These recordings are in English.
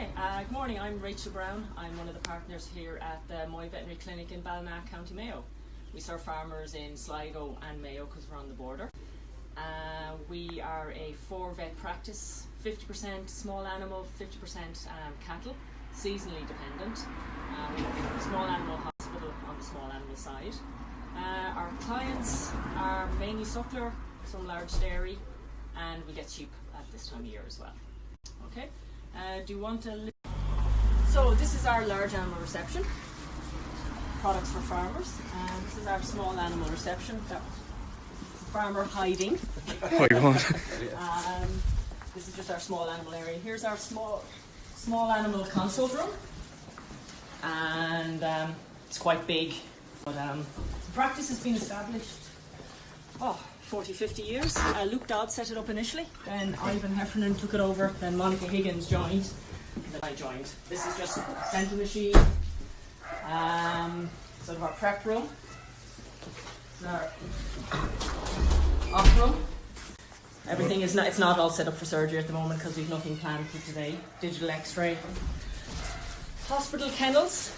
Okay, good morning. I'm Rachel Brown. I'm one of the partners here at the Moy Veterinary Clinic in Ballina, County Mayo. We serve farmers in Sligo and Mayo because we're on the border. We are a 4-vet practice, 50% small animal, 50% cattle, seasonally dependent. We have a small animal hospital on the small animal side. Our clients are mainly suckler, some large dairy, and we get sheep at this time of year as well. Okay, do you want to... So this is our large animal reception, products for farmers, and this is our small animal reception, that farmer hiding. Oh, you won't. This is just our small animal area. Here's our small animal consult room, and it's quite big, but the practice has been established 40, 50 years. Luke Dodd set it up initially, then Ivan Heffernan took it over, then Monica Higgins joined, and then I joined. This is just a dental machine, sort of our prep room. This is our op room. Everything is not, it's not all set up for surgery at the moment because we've nothing planned for today. Digital x-ray. Hospital kennels.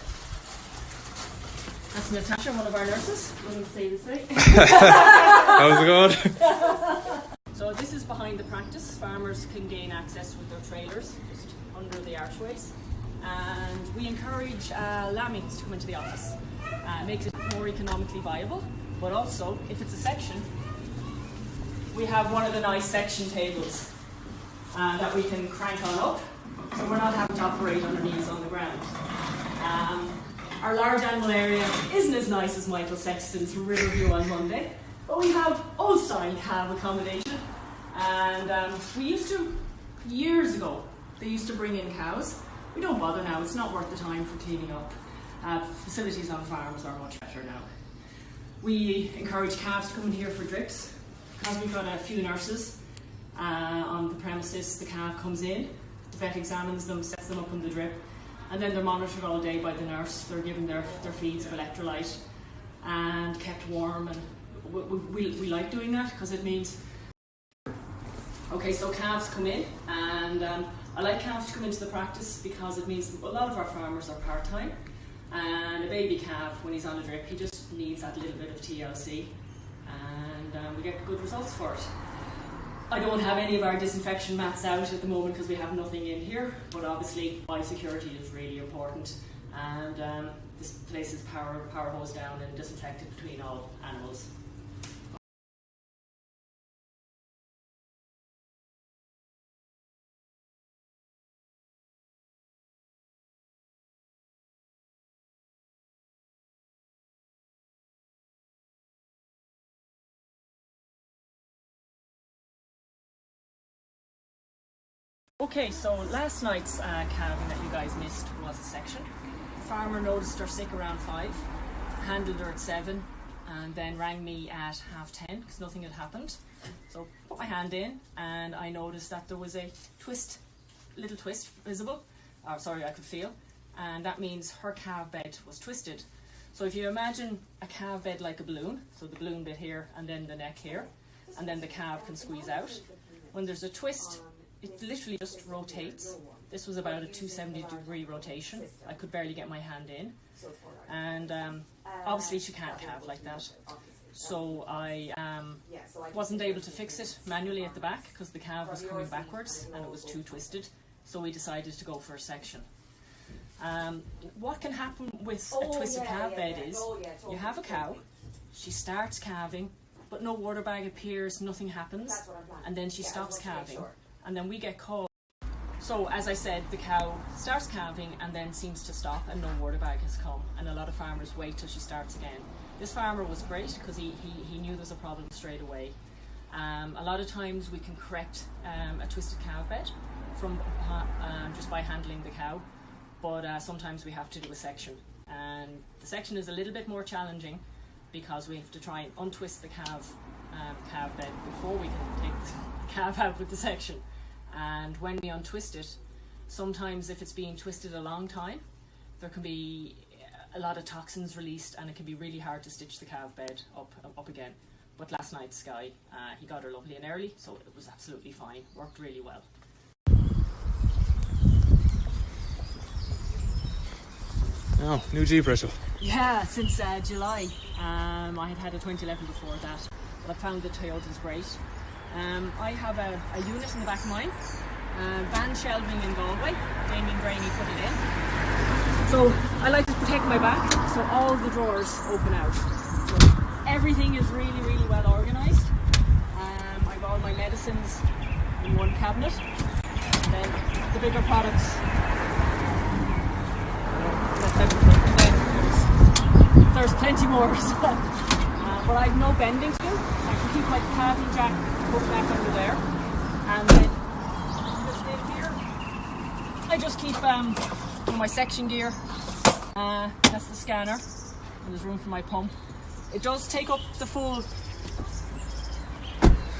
That's Natasha, one of our nurses. Wouldn't say this way. How's it going? So this is behind the practice. Farmers can gain access with their trailers just under the archways. And we encourage lambings to come into the office. It makes it more economically viable, but also, if it's a section, we have one of the nice section tables that we can crank on up, so we're not having to operate on our knees on the ground. Our large animal area isn't as nice as Michael Sexton's from Riverview on Monday, but we have old style cab accommodation, and we used to, years ago, they used to bring in cows. We don't bother now, it's not worth the time for cleaning up. Facilities on farms are much better now. We encourage calves to come in here for drips. Because we've got a few nurses on the premises, the calf comes in, the vet examines them, sets them up on the drip, and then they're monitored all day by the nurse. They're given their feeds of electrolyte and kept warm, and we like doing that because it means... Okay, so calves come in, and I like calves to come into the practice because it means a lot of our farmers are part-time, and a baby calf, when he's on a drip, he just needs that little bit of TLC. And we get good results for it. I don't have any of our disinfection mats out at the moment because we have nothing in here, but obviously biosecurity is really important, and this place is power hosed down and disinfected between all animals. Okay, so last night's calving that you guys missed was a section. The farmer noticed her sick around 5, handled her at 7, and then rang me at 10:30 because nothing had happened. So put my hand in, and I noticed that there was a little twist visible. I could feel, and that means her calf bed was twisted. So if you imagine a calf bed like a balloon, so the balloon bit here, and then the neck here, and then the calf can squeeze out. When there's a twist, it literally just rotates. This was about a 270-degree rotation. I could barely get my hand in. And obviously she can't calve like that. So I wasn't able to fix it manually at the back because the calf was coming backwards and it was too twisted. So we decided to go for a section. What can happen with a twisted calf bed is you have a cow, she starts calving, but no water bag appears, nothing happens, and then she stops calving. And then we get called. So as I said, the cow starts calving and then seems to stop and no water bag has come, and a lot of farmers wait till she starts again. This farmer was great because he knew there was a problem straight away. A lot of times we can correct a twisted calf bed from just by handling the cow, but sometimes we have to do a section, and the section is a little bit more challenging because we have to try and untwist the calf bed before we can take the calf out with the section. And when we untwist it, sometimes if it's being twisted a long time, there can be a lot of toxins released and it can be really hard to stitch the calf bed up again. But last night Sky, he got her lovely and early, so it was absolutely fine, worked really well. Oh, new Jeep rental. Yeah, since July. I had a 2011 before that, but I found the Toyota's great. I have a unit in the back of mine, van shelving in Galway. Damien Graney put it in. So I like to protect my back, so all the drawers open out. So everything is really, really well organised. I have all my medicines in one cabinet, and then the bigger products. There's plenty more as well. But I have no bending to do. I can keep my cabin jack hooked back under there. And then this in here, I just keep my section gear. That's the scanner. And there's room for my pump. It does take up the full.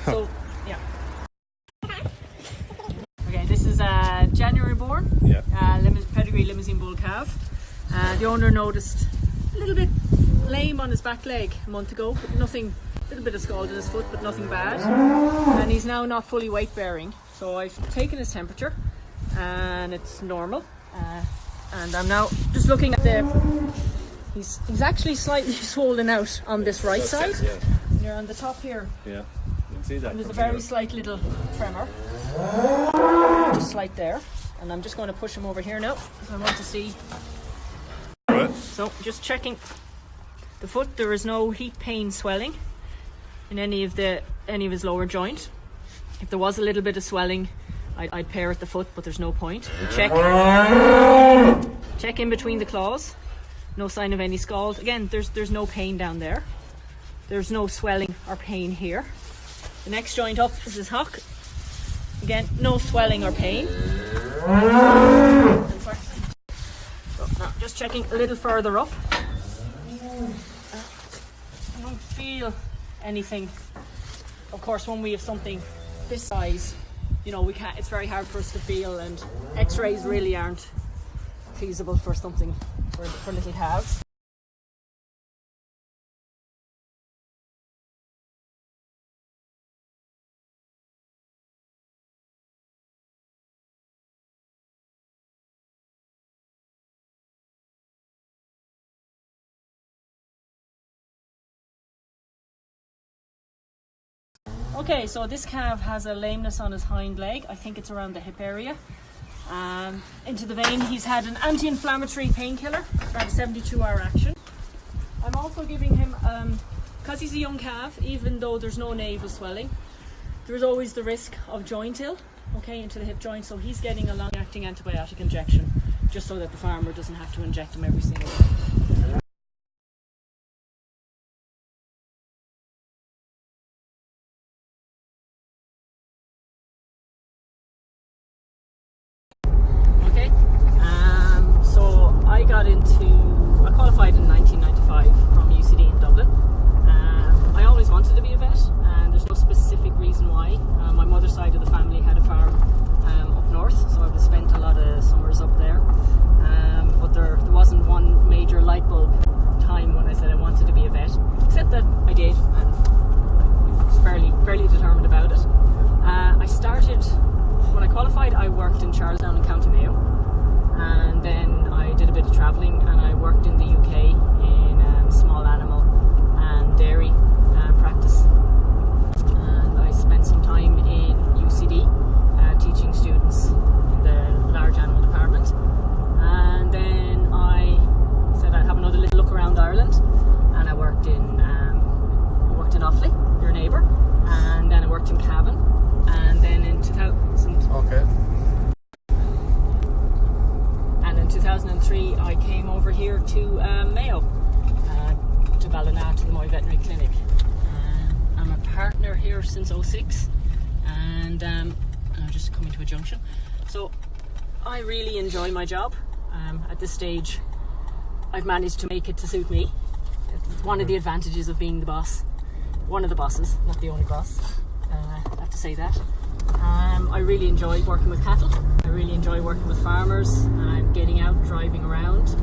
So, yeah. Okay, this is January born. Yeah. Pedigree limousine bull calf. The owner noticed a little bit lame on his back leg a month ago, but nothing, a little bit of scald in his foot, but nothing bad. And he's now not fully weight bearing. So I've taken his temperature and it's normal. And I'm now just looking at he's actually slightly swollen out on this right side. Yeah. And you're on the top here. Yeah. You can see that. And there's a very slight little tremor. Just slight there. And I'm just going to push him over here now, because I want to see. Right. So just checking the foot. There is no heat, pain, swelling in any of his lower joint. If there was a little bit of swelling, I'd pair at the foot, but there's no point. Check in between the claws. No sign of any scald. Again, there's no pain down there. There's no swelling or pain here. The next joint up is his hock. Again, no swelling or pain. So now just checking a little further up. I don't feel anything. Of course, when we have something this size, you know, we can't. It's very hard for us to feel, and X-rays really aren't feasible for something for little calves. Okay, so this calf has a lameness on his hind leg. I think it's around the hip area. Into the vein, he's had an anti-inflammatory painkiller, around a 72-hour action. I'm also giving him, because he's a young calf, even though there's no navel swelling, there's always the risk of joint ill, okay, into the hip joint. So he's getting a long-acting antibiotic injection, just so that the farmer doesn't have to inject him every single day. I qualified in 1995 from UCD in Dublin. I always wanted to be a vet, and there's no specific reason why. My mother's side of the family had a farm up north, so I would spent a lot of summers up there. But there wasn't one major light bulb time when I said I wanted to be a vet, except that I did, and I was fairly determined about it. I started, when I qualified, I worked in Charlestown in County Mayo. And then I did a bit of travelling, and I worked in the UK in small animal and dairy practice. And I spent some time in UCD teaching students in the large animal department. And then I said I'd have another little look around Ireland, and I worked in Offaly, your neighbour, and then I worked in Cavan, and then in 2000. Okay. 2003 I came over here to Mayo, to Ballina, to the Moy Veterinary Clinic. I'm a partner here since 2006, and I'm just coming to a junction. So I really enjoy my job. At this stage I've managed to make it to suit me. It's one of the advantages of being the boss. One of the bosses, not the only boss. I have to say that. I really enjoy working with cattle. I really enjoy working with farmers, getting out, driving around,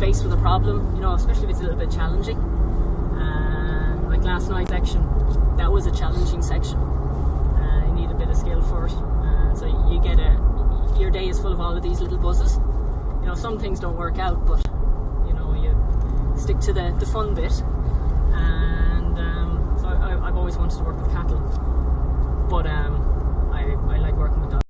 faced with a problem, you know, especially if it's a little bit challenging. Like last night's section, that was a challenging section. You need a bit of skill for it. So you get your day is full of all of these little buzzes. you know, some things don't work out, but you know, you stick to the fun bit. And so I've always wanted to work with cattle, but I like working with dogs.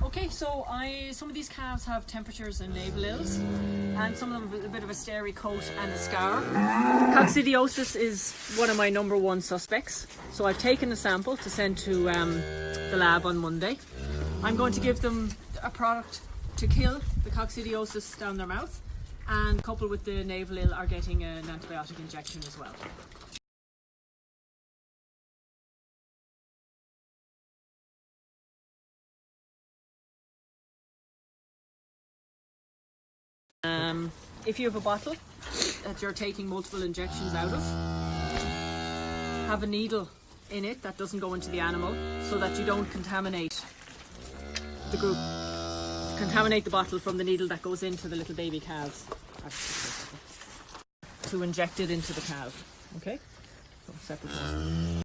Okay, so some of these calves have temperatures and navel ills, and some of them have a bit of a starey coat and a scar. Coccidiosis is one of my number one suspects, so I've taken a sample to send to the lab on Monday. I'm going to give them a product to kill the coccidiosis down their mouth, and a couple with the navel ill are getting an antibiotic injection as well. If you have a bottle that you're taking multiple injections out of, have a needle in it that doesn't go into the animal, so that you don't contaminate the group. Contaminate the bottle from the needle that goes into the little baby calves to inject it into the calf. Okay? So separate.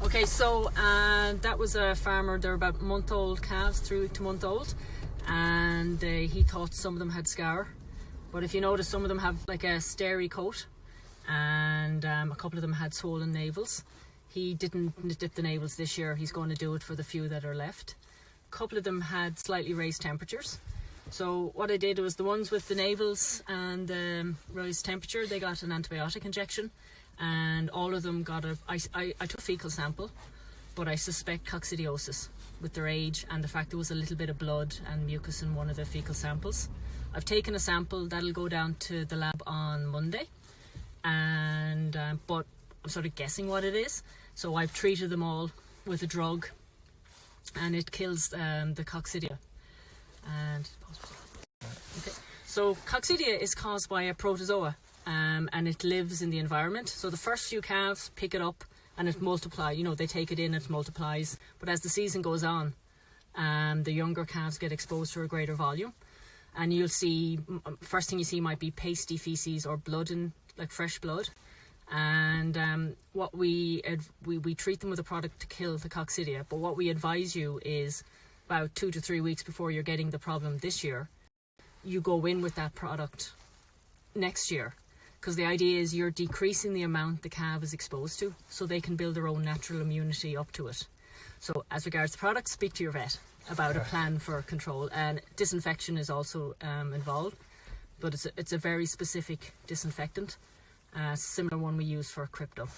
Okay, so that was a farmer. They're about month-old calves through to month-old, and he thought some of them had scar, but if you notice, some of them have like a starey coat, and a couple of them had swollen navels. He didn't dip the navels this year. He's going to do it for the few that are left. A couple of them had slightly raised temperatures. So what I did was the ones with the navels and the raised temperature, they got an antibiotic injection. And all of them got I took a fecal sample, but I suspect coccidiosis with their age and the fact there was a little bit of blood and mucus in one of the fecal samples. I've taken a sample that'll go down to the lab on Monday, and but I'm sort of guessing what it is. So I've treated them all with a drug, and it kills the coccidia. And okay, so coccidia is caused by a protozoa. And it lives in the environment. So the first few calves pick it up and it multiplies. You know, they take it in, it multiplies. But as the season goes on, the younger calves get exposed to a greater volume. And you'll see, first thing you see might be pasty feces or blood, in like fresh blood. And what we treat them with a product to kill the coccidia. But what we advise you is about 2 to 3 weeks before you're getting the problem this year, you go in with that product next year. Because the idea is you're decreasing the amount the calf is exposed to, so they can build their own natural immunity up to it. So as regards to products, speak to your vet about a plan for control. And disinfection is also involved, but it's a very specific disinfectant, similar one we use for crypto.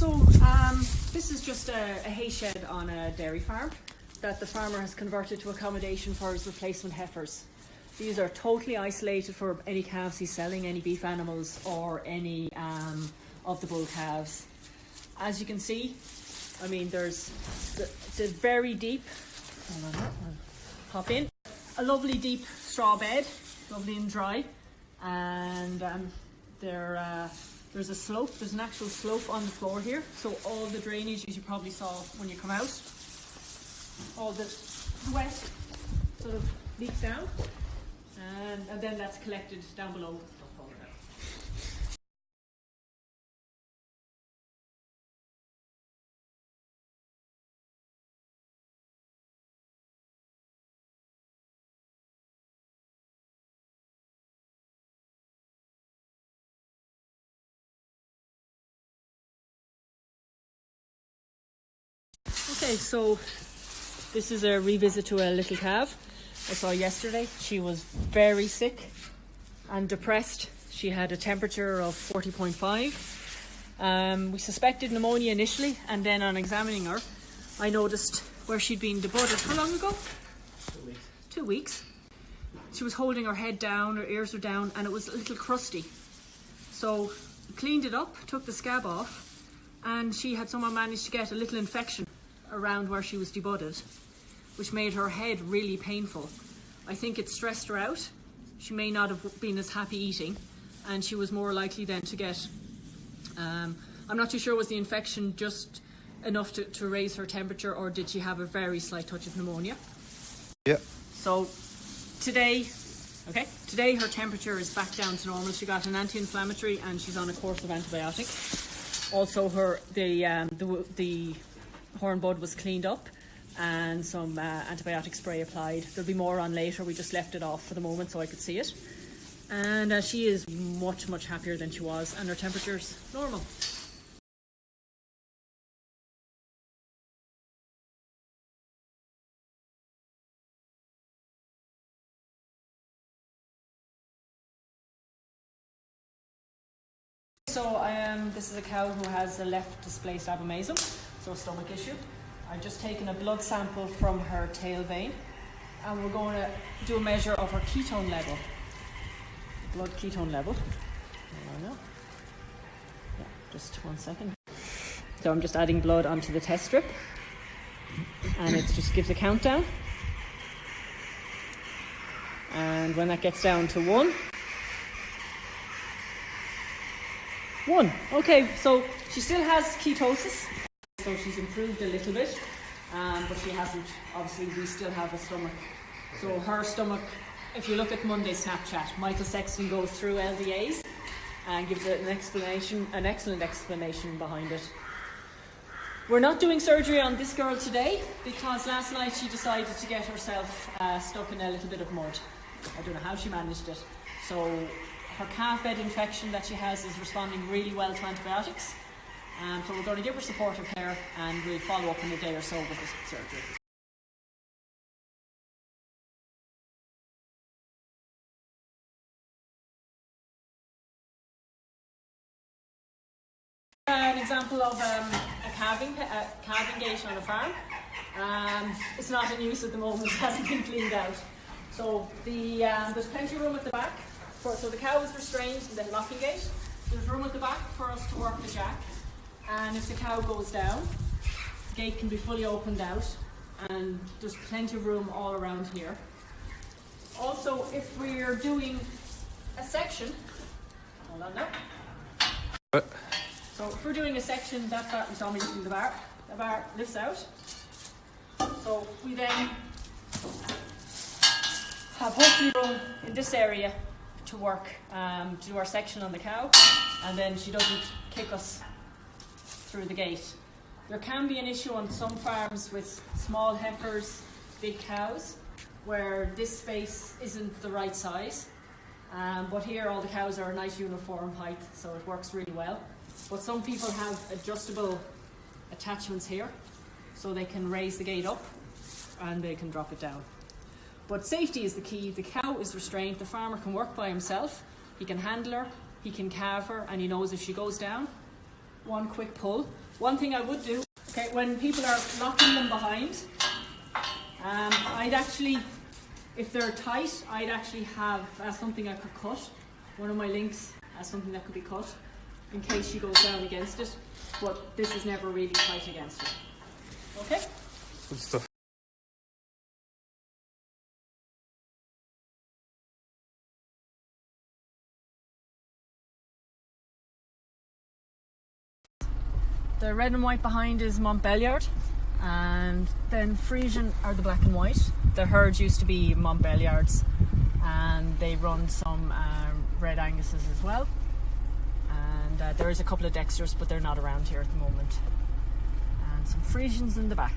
So this is just a hay shed on a dairy farm that the farmer has converted to accommodation for his replacement heifers. These are totally isolated for any calves he's selling, any beef animals or any of the bull calves. As you can see, I mean, it's a very deep, hold on, I'll hop in, a lovely deep straw bed, lovely and dry, and they're There's a slope, there's an actual slope on the floor here. So all the drainage, as you probably saw when you come out, all the wet sort of leaks down, and then that's collected down below. Okay, so this is a revisit to a little calf I saw yesterday. She was very sick and depressed. She had a temperature of 40.5. We suspected pneumonia initially, and then on examining her, I noticed where she'd been debudded. How long ago? 2 weeks. 2 weeks. She was holding her head down, her ears were down, and it was a little crusty. So cleaned it up, took the scab off, and she had somehow managed to get a little infection around where she was debudded, which made her head really painful. I think it stressed her out. She may not have been as happy eating, and she was more likely then to get, I'm not too sure, was the infection just enough to raise her temperature, or did she have a very slight touch of pneumonia? Yeah. So today her temperature is back down to normal. She got an anti-inflammatory and she's on a course of antibiotics. Also the horn bud was cleaned up and some antibiotic spray applied. There'll be more on later. We just left it off for the moment so I could see it. And she is much, much happier than she was, and her temperature's normal. So this is a cow who has a left displaced abomasum, so a stomach issue. I've just taken a blood sample from her tail vein, and we're going to do a measure of her ketone level, blood ketone level. Hold on now. Yeah, just 1 second. So I'm just adding blood onto the test strip, and it just gives a countdown. And when that gets down to 1. Okay, so she still has ketosis, so she's improved a little bit, but she hasn't, obviously we still have a stomach. So her stomach, if you look at Monday's Snapchat, Michael Sexton goes through LDAs and gives it an excellent explanation behind it. We're not doing surgery on this girl today because last night she decided to get herself stuck in a little bit of mud. I don't know how she managed it. So her calf bed infection that she has is responding really well to antibiotics. So we're going to give her supportive care, and we'll follow up in a day or so with the surgery. An example of a calving gate on a farm. It's not in use at the moment, it hasn't been cleaned out. So there's plenty of room at the back. So the cow is restrained in the locking gate. There's room at the back for us to work the jack. And if the cow goes down, the gate can be fully opened out, and there's plenty of room all around here. Also, if we're doing a section, hold on now. So if we're doing a section, that part you saw me using the bar lifts out. So we then have hopefully room in this area to work, to do our section on the cow, and then she doesn't kick us through the gate. There can be an issue on some farms with small heifers, big cows, where this space isn't the right size, but here all the cows are a nice uniform height, so it works really well. But some people have adjustable attachments here, so they can raise the gate up and they can drop it down. But safety is the key. The cow is restrained. The farmer can work by himself. He can handle her, he can calve her, and he knows if she goes down, one quick pull. One thing I would do, okay, when people are locking them behind, I'd actually, if they're tight, I'd actually have something I could cut. One of my links has something that could be cut in case she goes down against it, but this is never really tight against her. Okay? Good stuff. The red and white behind is Montbéliard, and then Frisian are the black and white. The herd used to be Montbéliards, and they run some red Anguses as well. And there is a couple of Dexters, but they're not around here at the moment. And some Frisians in the back.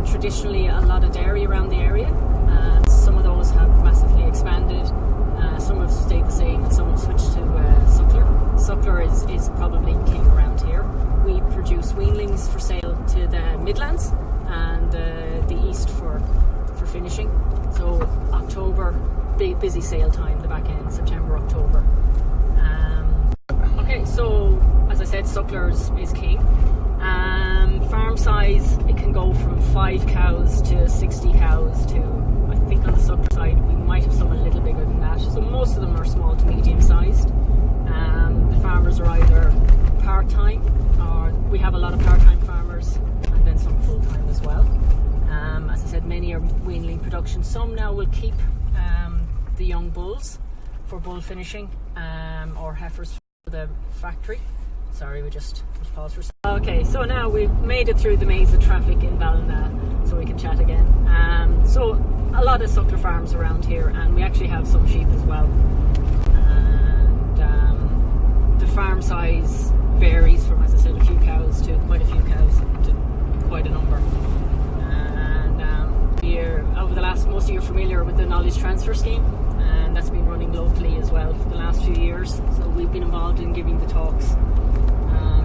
Traditionally a lot of dairy around the area, and some of those have massively expanded, some have stayed the same, and some have switched to suckler. Suckler is probably king around here. We produce weanlings for sale to the Midlands and the East for finishing. So October, big busy sale time, the back end, September, October. Okay, so as I said, suckler is king. Farm size, it can go from 5 cows to 60 cows to, I think on the suckler side we might have some a little bigger than that. So most of them are small to medium sized. The farmers are either part-time, or we have a lot of part-time farmers, and then some full-time as well. As I said, many are weanling production. Some now will keep the young bulls for bull finishing, or heifers for the factory. Sorry, we just paused for a second. Okay, so now we've made it through the maze of traffic in Ballina, so we can chat again. So a lot of suckler farms around here, and we actually have some sheep as well. And the farm size varies from, as I said, a few cows to quite a few cows to quite a number. And over the last, most of you are familiar with the knowledge transfer scheme, and that's been running locally as well for the last few years. So we've been involved in giving the talks.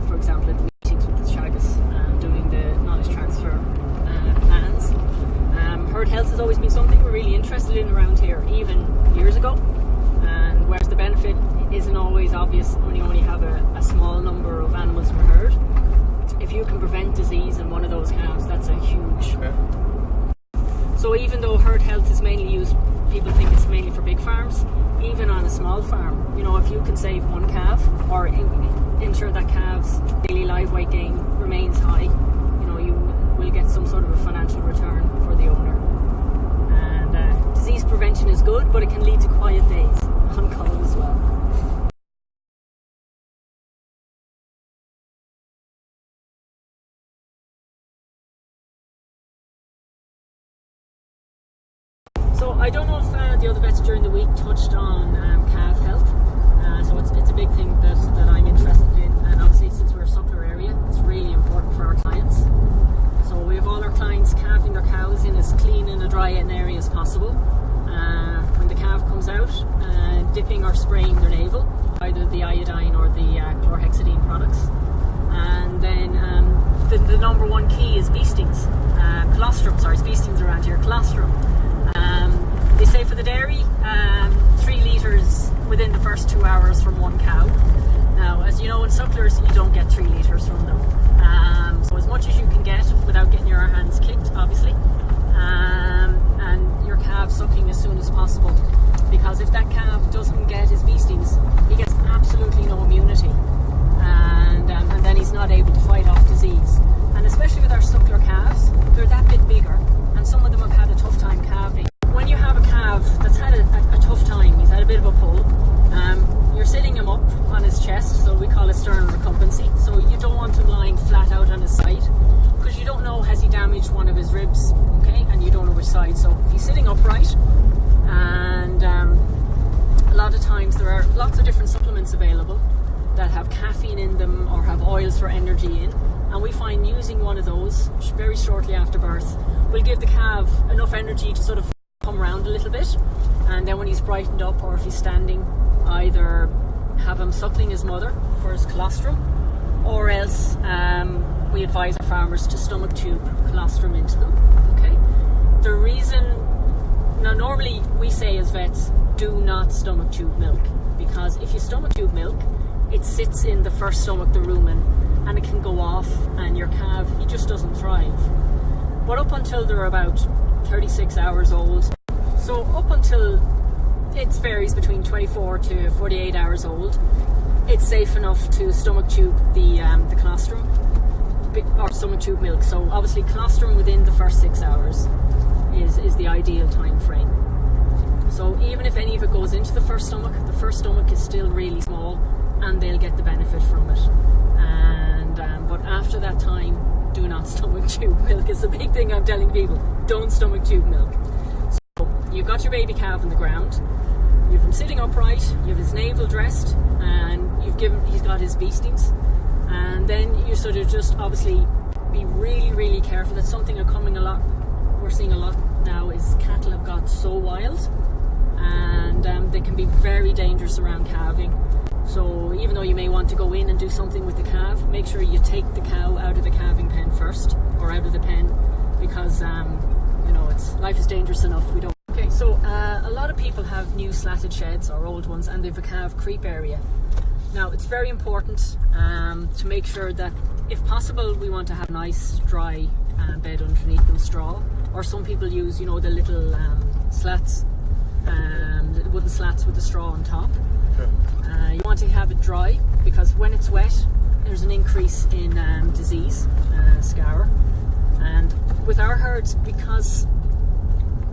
For example, at the meetings with the Chagas, doing the knowledge transfer plans. Herd health has always been something we're really interested in around here, even years ago. And whereas the benefit isn't always obvious when you only have a small number of animals per herd, if you can prevent disease in one of those calves, that's a huge. Okay. So even though herd health is mainly used, people think it's mainly for big farms, even on a small farm, if you can save one calf or ensure that calf's daily live weight gain remains high, you will get some sort of a financial return for the owner. And disease prevention is good, but it can lead to quiet days on call as well. So I don't know if the other vets during the week touched on calf health. So it's a big thing that I'm interested in, and obviously since we're a suckler area, it's really important for our clients. So we have all our clients calving their cows in as clean and a dry an area as possible. When the calf comes out, dipping or spraying their navel, either the iodine or the chlorhexidine products. And then the number one key is bee stings. Colostrum, bee stings around here, colostrum. They say for the dairy, 3 litres within the first 2 hours from one cow. Now, as you know, in sucklers, you don't get 3 litres from them. So as much as you can get without getting your hands kicked, obviously. And your calf sucking as soon as possible. Because if that calf doesn't get his bee stings, he gets absolutely no immunity. And then he's not able to fight off disease. And especially with our suckler calves, they're that bit bigger, and some of them have had a tough time calving. When you have a calf that's had a tough time, he's had a bit of a pull, you're sitting him up on his chest, so we call it sternal recumbency. So you don't want him lying flat out on his side, because you don't know, has he damaged one of his ribs, okay, and you don't know which side. So if he's sitting upright, and a lot of times there are lots of different supplements available that have caffeine in them or have oils for energy in, and we find using one of those very shortly after birth will give the calf enough energy to sort of come around a little bit, and then when he's brightened up, or if he's standing, either have him suckling his mother for his colostrum, or else we advise our farmers to stomach tube colostrum into them. Okay, the reason, now normally we say as vets, do not stomach tube milk, because if you stomach tube milk, it sits in the first stomach, the rumen, and it can go off, and your calf, he just doesn't thrive. But up until they're about 36 hours old, so up until it varies between 24 to 48 hours old, it's safe enough to stomach tube the colostrum or stomach tube milk. So obviously colostrum within the first 6 hours is the ideal time frame. So even if any of it goes into the first stomach is still really small, and they'll get the benefit from it. And but after that time, do not stomach tube milk. Is the big thing I'm telling people. Don't stomach tube milk. So you've got your baby calf on the ground, you've him sitting upright, you have his navel dressed, and he's got his beastings, and then you sort of just obviously be really, really careful. That's something we're seeing a lot now, is cattle have got so wild, and they can be very dangerous around calving. So even though you may want to go in and do something with the calf, make sure you take the cow out of the calving pen first, or out of the pen, because life is dangerous enough. We don't. Okay, so a lot of people have new slatted sheds or old ones, and they've a calf creep area. Now it's very important to make sure that, if possible, we want to have a nice dry bed underneath them, straw, or some people use the little slats, little wooden slats with the straw on top. You want to have it dry, because when it's wet, there's an increase in disease, scour. And with our herds, because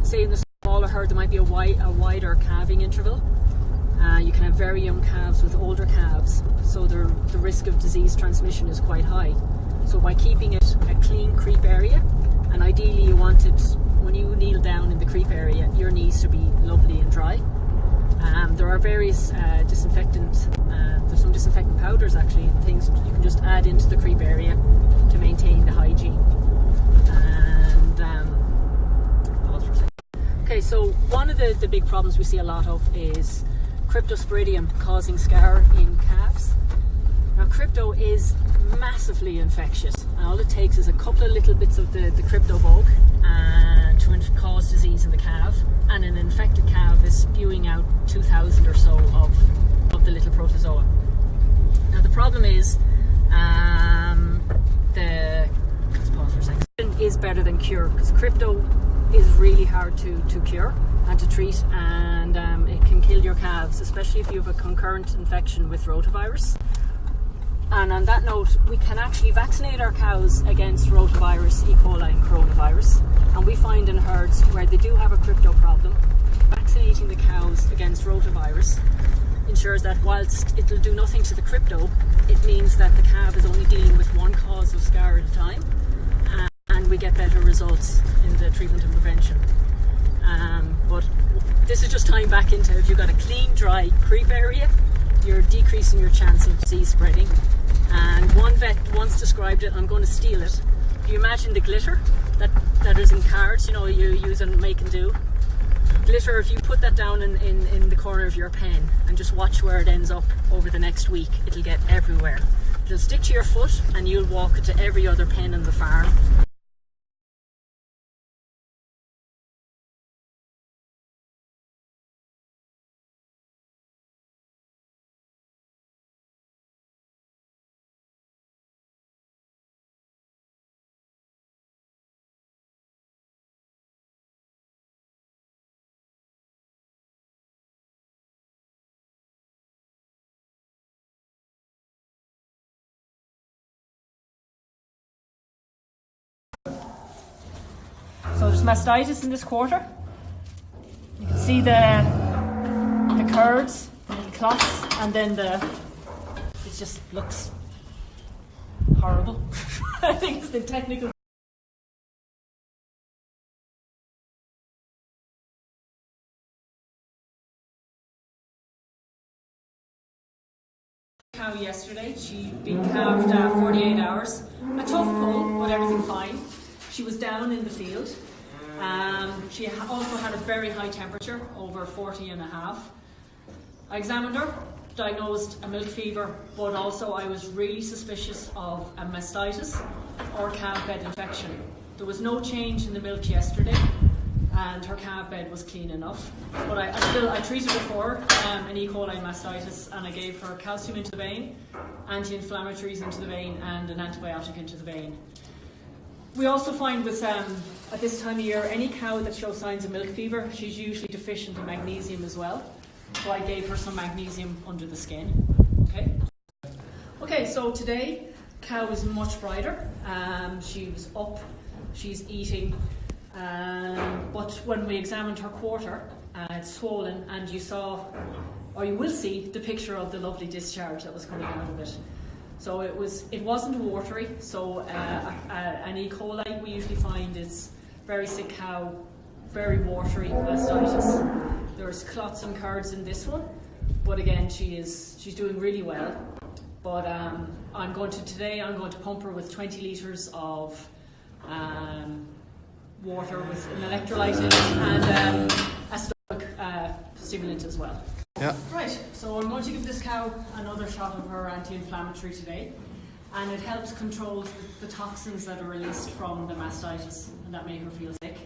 say in the smaller herd there might be a wider calving interval, you can have very young calves with older calves, so the risk of disease transmission is quite high. So by keeping it a clean creep area, and ideally you want it, when you kneel down in the creep area, your knees to be lovely and dry. There are various disinfectant, there's some disinfectant powders actually, and things you can just add into the creep area to maintain the hygiene. And pause for a second. Okay, so one of the big problems we see a lot of is cryptosporidium causing scour in calves. Now crypto is massively infectious, and all it takes is a couple of little bits of the crypto bug to cause disease in the calf, and an infected calf is spewing out 2,000 or so of the little protozoa. Now the problem is let's pause for a second, is better than cure, because crypto is really hard to cure and to treat, and it can kill your calves, especially if you have a concurrent infection with rotavirus. And on that note, we can actually vaccinate our cows against rotavirus, E. coli and coronavirus. And we find in herds where they do have a crypto problem, vaccinating the cows against rotavirus ensures that whilst it'll do nothing to the crypto, it means that the calf is only dealing with one cause of scour at a time, and we get better results in the treatment and prevention. But this is just tying back into, if you've got a clean, dry creep area, you're decreasing your chance of disease spreading. And one vet once described it, I'm going to steal it. If you imagine the glitter that is in cards, you use and make and do. Glitter, if you put that down in the corner of your pen and just watch where it ends up over the next week, it'll get everywhere. It'll stick to your foot, and you'll walk it to every other pen in the farm. So there's mastitis in this quarter. You can see the curds, the little clots, and then it just looks horrible. I think it's the technical. Cow yesterday, she'd been calved 48 hours. A tough pull, but everything fine. She was down in the field. She also had a very high temperature, over 40.5. I examined her, diagnosed a milk fever, but also I was really suspicious of a mastitis or calf bed infection. There was no change in the milk yesterday, and her calf bed was clean enough. But I treated her for an E. coli mastitis, and I gave her calcium into the vein, anti-inflammatories into the vein, and an antibiotic into the vein. We also find with at this time of year, any cow that shows signs of milk fever, she's usually deficient in magnesium as well. So I gave her some magnesium under the skin. Okay, so today, cow is much brighter. She was up, she's eating, but when we examined her quarter, it's swollen, and you saw, or you will see, the picture of the lovely discharge that was coming out of it. So it wasn't watery. So an E. coli we usually find is very sick cow, very watery mastitis. There's clots and curds in this one, but again she's doing really well. But I'm going to pump her with 20 litres of water with an electrolyte in it and a stomach stimulant as well. Yeah. Right, so I'm going to give this cow another shot of her anti-inflammatory today, and it helps control the toxins that are released from the mastitis and that make her feel sick.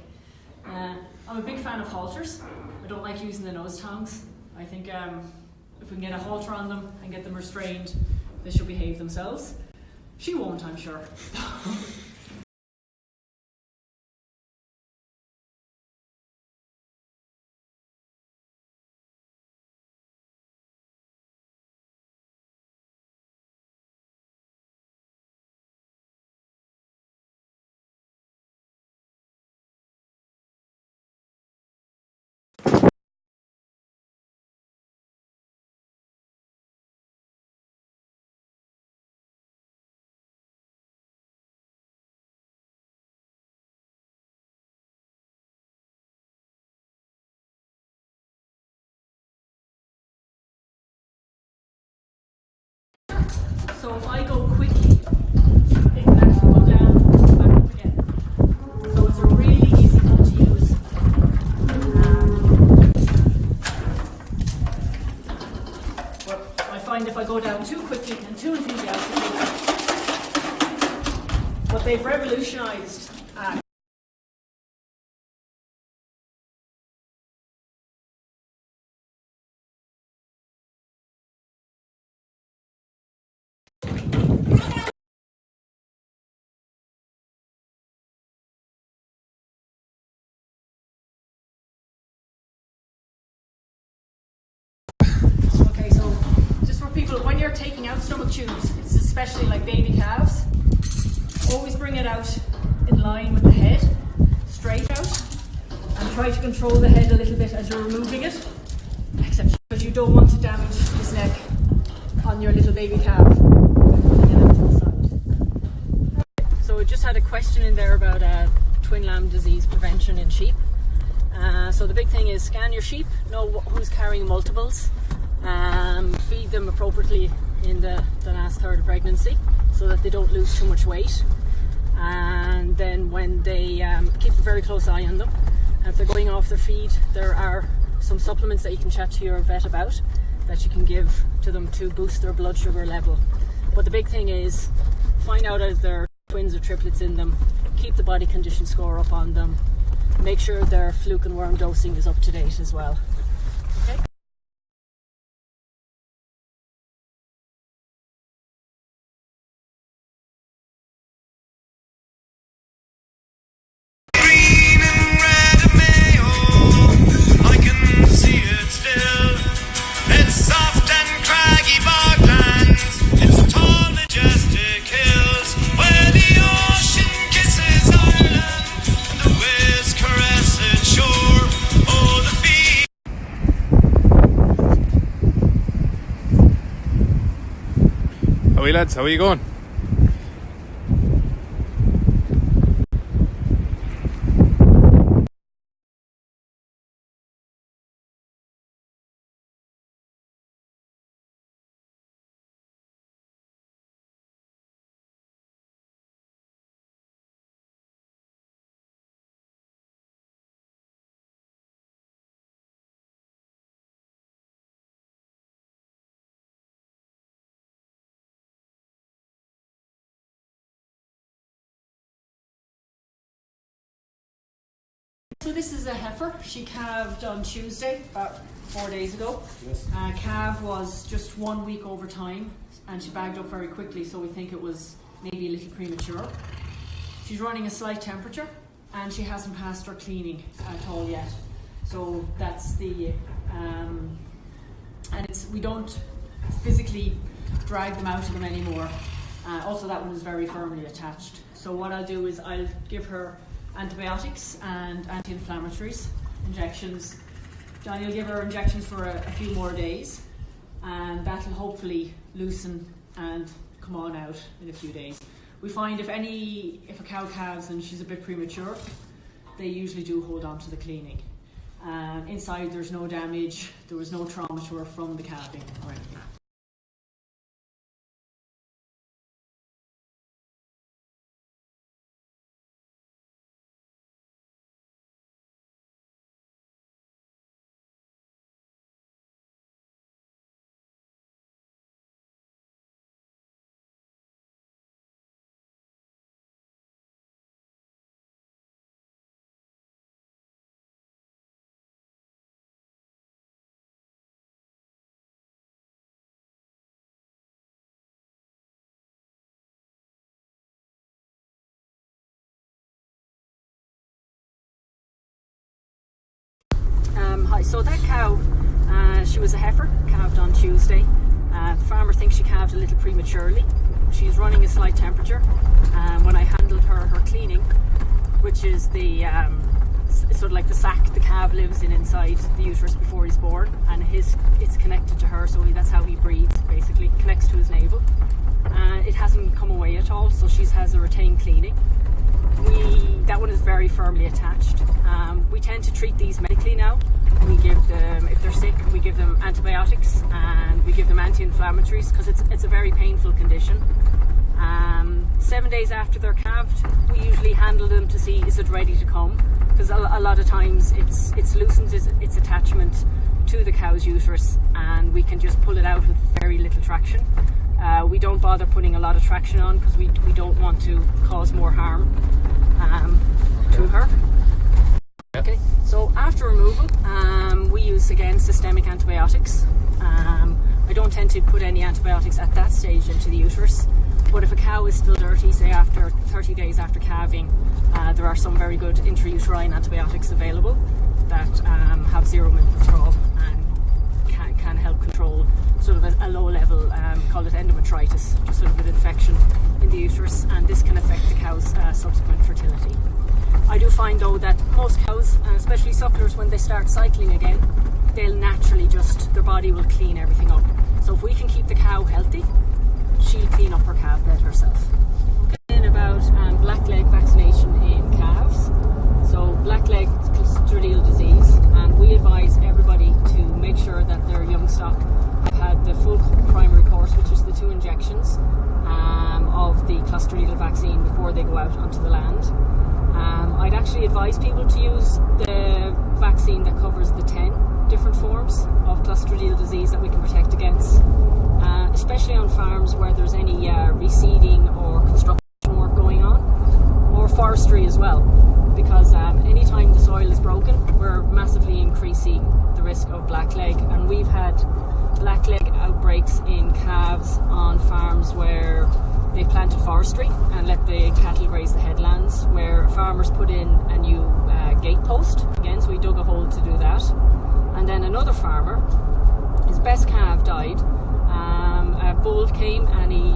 I'm a big fan of halters. I don't like using the nose tongs. I think if we can get a halter on them and get them restrained, they should behave themselves. She won't, I'm sure. So if I go quickly, it can actually go down and back up again. So it's a really easy one to use. But I find if I go down too quickly and too enthusiastically, but they've revolutionised Okay, so just for people, when you're taking out stomach tubes, it's especially like baby calves, always bring it out in line with the head, straight out, and try to control the head a little bit as you're removing it, except because you don't want to damage his neck on your little baby calf. So we just had a question in there about twin lamb disease prevention in sheep. So the big thing is scan your sheep, know who's carrying multiples, feed them appropriately in the last third of pregnancy so that they don't lose too much weight, and then when they keep a very close eye on them. And if they're going off their feed, there are some supplements that you can chat to your vet about that you can give to them to boost their blood sugar level. But the big thing is find out if there are twins or triplets in them, keep the body condition score up on them, make sure their fluke and worm dosing is up to date as well. Okay. How are you lads? How are you going? So this is a heifer. She calved on Tuesday, about 4 days ago. Yes. Calf was just 1 week over time, and she bagged up very quickly, so we think it was maybe a little premature. She's running a slight temperature, and she hasn't passed her cleaning at all yet. So that's the, and we don't physically drag them out of them anymore. Also, that one is very firmly attached. So what I'll do is I'll give her antibiotics and anti-inflammatories, injections. Johnny will give her injections for a few more days, and that'll hopefully loosen and come on out in a few days. We find if a cow calves and she's a bit premature, they usually do hold on to the cleaning. Inside there's no damage, there was no trauma to her from the calving or anything. Hi, so that cow, she was a heifer, calved on Tuesday. The farmer thinks she calved a little prematurely. She's running a slight temperature. When I handled her cleaning, which is the sort of like the sac the calf lives in inside the uterus before he's born, and it's connected to her, so that's how he breathes, basically, connects to his navel. It hasn't come away at all, so she has a retained cleaning. That one is very firmly attached. We tend to treat these medically now. We give them, if they're sick, we give them antibiotics and we give them anti-inflammatories because it's a very painful condition. 7 days after they're calved, we usually handle them to see is it ready to come, because a lot of times it's loosened its attachment to the cow's uterus, and we can just pull it out with very little traction. We don't bother putting a lot of traction on because we don't want to cause more harm to her. Okay, so after removal, we use again systemic antibiotics. I don't tend to put any antibiotics at that stage into the uterus, but if a cow is still dirty, say after 30 days after calving, there are some very good intrauterine antibiotics available that have zero withdrawal and can help control sort of a low level, call it endometritis, just sort of an infection in the uterus, and this can affect the cow's subsequent fertility. I do find though that most cows, especially sucklers, when they start cycling again, they'll naturally their body will clean everything up. So if we can keep the cow healthy, she'll clean up her calf bed herself. Okay. About blackleg vaccination in calves. So blackleg is clostridial disease, and we advise everybody to make sure that their young stock have had the full primary course, which is the 2 injections of the clostridial vaccine before they go out onto the land. I'd actually advise people to use the vaccine that covers the 10 different forms of clostridial disease that we can protect against, especially on farms where there's any reseeding or construction work going on, or forestry as well, because anytime the soil is broken, we're massively increasing the risk of blackleg, and we've had blackleg outbreaks in calves on farms where they planted forestry and let the cattle graze the headlands, where farmers put in a new gate post again, so we dug a hole to do that. And then another farmer, his best calf died. A bull came and he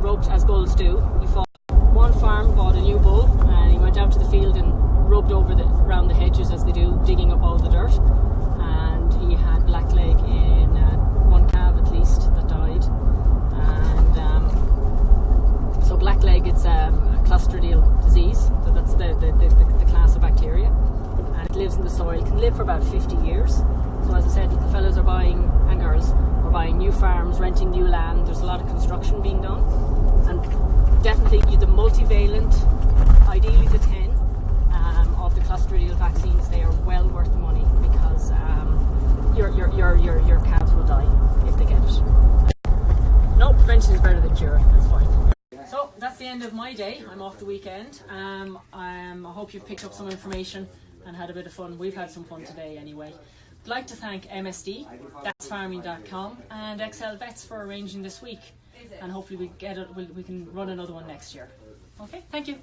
rubbed, as bulls do. One farm bought a new bull and he went out to the field and rubbed around the hedges as they do, digging up all the dirt. And he had blackleg in one calf at least that died. And so blackleg, it's a clostridial disease, so that's the class of bacteria, and it lives in the soil, can live for about 50 years. So as I said, the fellows are buying, and girls, are buying new farms, renting new land, there's a lot of construction being done, and definitely the multivalent, ideally the 10 of the clostridial vaccines, they are well worth the money, because your calves will die if they get it. No, prevention is better than cure, that's fine. So that's the end of my day. I'm off the weekend. I hope you've picked up some information and had a bit of fun. We've had some fun today anyway. I'd like to thank MSD, that'sfarming.com, and XL Vets for arranging this week. And hopefully we can run another one next year. Okay, thank you.